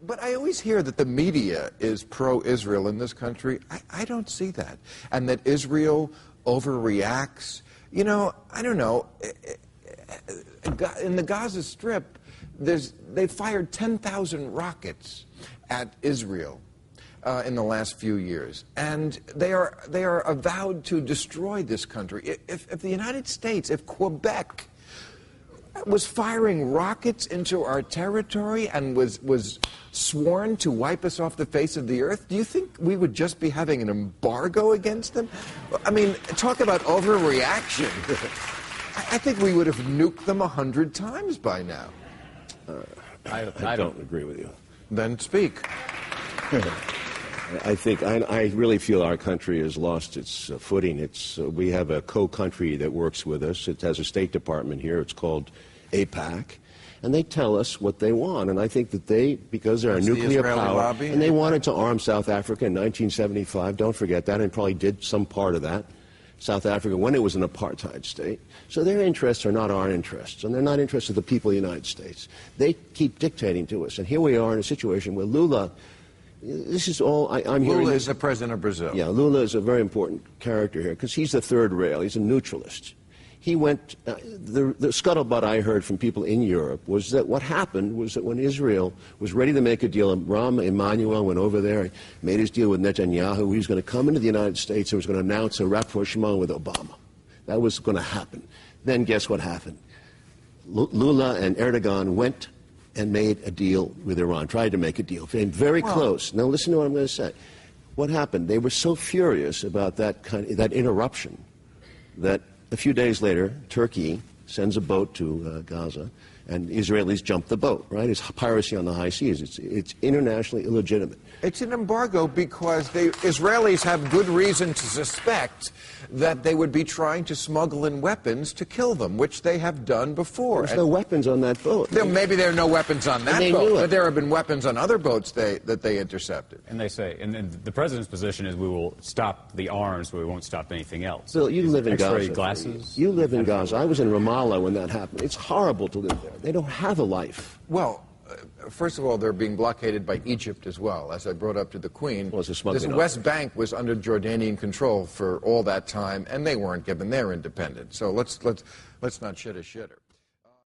But I always hear that the media is pro-Israel in this country. I don't see that. And that Israel overreacts. You know, I don't know. In the Gaza Strip, they fired 10,000 rockets at Israel in the last few years. And they are avowed to destroy this country. If the United States, if Quebec was firing rockets into our territory and was sworn to wipe us off the face of the earth, do you think we would just be having an embargo against them? I mean, talk about overreaction. I think we would have nuked them 100 times by now. I don't agree with you. Then speak. I really feel our country has lost its footing. We have a co-country that works with us. It has a State Department here. It's called AIPAC. And they tell us what they want. And I think that because they're a nuclear power, and they wanted to arm South Africa in 1975, don't forget that, and probably did some part of that, South Africa, when it was an apartheid state. So their interests are not our interests, and they're not interests of the people of the United States. They keep dictating to us. And here we are in a situation where Lula, this is all I'm hearing. Lula is the president of Brazil. Yeah, Lula is a very important character here because he's the third rail. He's a neutralist. He went, the scuttlebutt I heard from people in Europe was that what happened was that when Israel was ready to make a deal, Rahm Emanuel went over there, made his deal with Netanyahu. He was going to come into the United States and was going to announce a rapprochement with Obama. That was going to happen. Then guess what happened? Lula and Erdogan went and made a deal with Iran, tried to make a deal, came very close. Now listen to what I'm going to say. What happened? They were so furious about that interruption that a few days later, Turkey sends a boat to Gaza, and Israelis jump the boat, right? It's piracy on the high seas. It's internationally illegitimate. It's an embargo because the Israelis have good reason to suspect that they would be trying to smuggle in weapons to kill them, which they have done before. There's no weapons on that boat. Maybe there are no weapons on that boat, but there have been weapons on other boats that they intercepted. And they say, and the president's position is we will stop the arms, but we won't stop anything else. Bill, you live in Gaza. Glasses? You live in Gaza. I was in Ramallah when that happened. It's horrible to live there. They don't have a life. Well, first of all, they're being blockaded by Egypt as well. As I brought up to the Queen, this West Bank was under Jordanian control for all that time, and they weren't given their independence. So let's not shit a shitter.